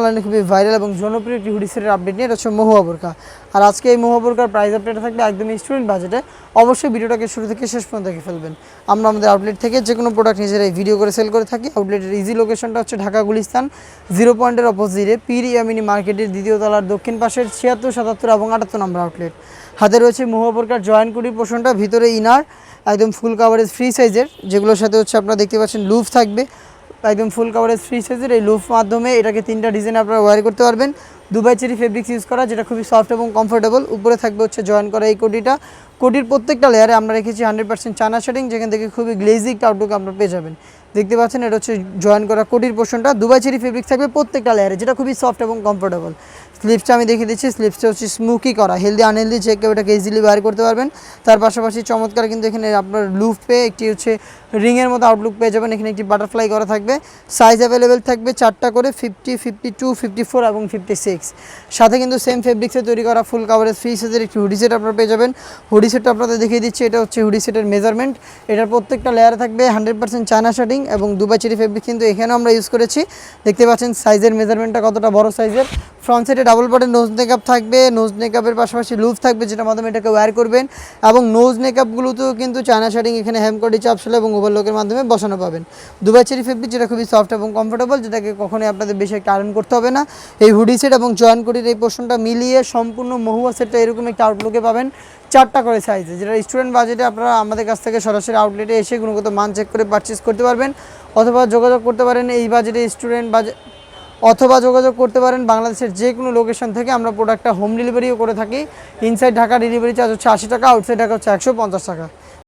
অনলাইনে খুবই ভাইরাল এবং জনপ্রিয় একটি হুডি সেটের আপডেট নিয়ে, এটা হচ্ছে মহুয়া বোরকা। আর আজকে এই মহুয়া বোরকার প্রাইস আপডেটটা থাকবে একদমই স্টুডেন্ট বাজেটে। অবশ্যই ভিডিওটাকে শুরু থেকে শেষ পর্যন্ত দেখে ফেলবেন। আমরা আমাদের আউটলেট থেকে যে কোনো প্রোডাক্ট নিজেরাই ভিডিও করে সেল করে থাকি। আউটলেটের ইজি লোকেশনটা হচ্ছে ঢাকা গুলিস্তান 0 পয়েন্টের অপোজিটে পীর ইয়ামিনী মার্কেটের দ্বিতীয় তলার দক্ষিণ পাশের 76, 77 এবং 78 নম্বর আউটলেট। হাতে রয়েছে মহুয়া বোরকার জয়েন্ট কুটির পোর্শনটা, ভিতরে ইনার একদম ফুল কাভারেজ ফ্রি সাইজের, যেগুলোর সাথে হচ্ছে আপনারা দেখতে পাচ্ছেন লুফ থাকবে, একদম ফুল কাভারেজ ফ্রি সাইজের। এই লুফ মাধ্যমে এটাকে 3টা ডিজাইন আপনারা ওয়্যার করতে পারবেন। দুবাই চেরি ফেব্রিক্স ইউজ করা, যেটা খুবই সফট এবং কমফোর্টেবল। উপরে থাকবে হচ্ছে জয়েন করা এই কোটিটা। কোটির প্রত্যেকটা লেয়ারে আমরা রেখেছি 100% চায়না শেডিং, যেখান থেকে খুবই গ্লেজি একটা আউটলুক আপনারা পেয়ে যাবেন। দেখতে পাচ্ছেন এটা হচ্ছে জয়েন করা কোটির পোর্শনটা। দুবাই চেরি ফেব্রিক্স থাকবে প্রত্যেকটা লেয়ারে, যেটা খুবই সফট এবং কমফোর্টেবল। স্লিপসটা আমি দেখিয়ে দিচ্ছি, স্লিপসটা হচ্ছে স্মুকি করা, হেলদি আনহেলদি যে কেউ এটাকে ইজিলি ওয়্যার করতে পারবেন। তার পাশাপাশি চমৎকার কিন্তু এখানে আপনার লুফ পেয়ে একটি হচ্ছে রিংয়ের মতো আউটলুক পেয়ে যাবেন। এখানে একটি বাটারফ্লাই করা থাকবে। সাইজ অ্যাভেলেবেল থাকবে 4টা করে, 50, 52, 54 এবং 56। সাথে কিন্তু সেম ফেব্রিক্সে তৈরি করা ফুল কাভারেজ ফ্রি সাইজের একটি হুডি সেট আপনারা পেয়ে যাবেন। হুডি সেটটা আপনাদের দেখিয়ে দিচ্ছি, এটা হচ্ছে হুডি সেটের মেজারমেন্ট। এটার প্রত্যেকটা লেয়ারে থাকবে 100% চায়না শেডিং এবং দুবাই চেরি ফেব্রিক কিন্তু এখানেও আমরা ইউজ করেছি। দেখতে পাচ্ছেন সাইজের মেজারমেন্টটা কতটা বড় সাইজের। ফ্রন্ট সাইডে ডাবল পার্টের নোজ মেকআপ থাকবে, নোজ মেকআপের পাশাপাশি লুফ থাকবে, যেটার মাধ্যমে এটাকে ওয়্যার করবেন। এবং নোজ মেকআপগুলোতেও কিন্তু চায়না শেডিং এখানে হেমকটি চাপশোল এবং ওভারলকের মাধ্যমে বসানো পাবেন। দুবাই চেরি ফেব্রিক, যেটা খুবই সফট এবং কমফোর্টেবল, যেটাকে কখনোই আপনাদের বেশি একটা আয়রন করতে হবে না। এই হুডি সেট এবং জয়েন কোটির এই পোর্শনটা মিলিয়ে সম্পূর্ণ মহুয়া সেটটা এরকম একটা আউটলুকে পাবেন 4টা করে সাইজে, যেটা স্টুডেন্ট বাজেটে আপনারা আমাদের কাছ থেকে সরাসরি আউটলেটে এসে গুণগত মান চেক করে পারচেস করতে পারবেন। অথবা যোগাযোগ করতে পারেন এই বাজেটে স্টুডেন্ট বাজেট, অথবা যোগাযোগ করতে পারেন বাংলাদেশের যে কোনো লোকেশন থেকে। আমরা প্রোডাক্টটা হোম ডেলিভারিও করে থাকি। ইনসাইড ঢাকা ডেলিভারি চার্জ হচ্ছে 80 টাকা, আউটসাইড ঢাকা হচ্ছে 150 টাকা।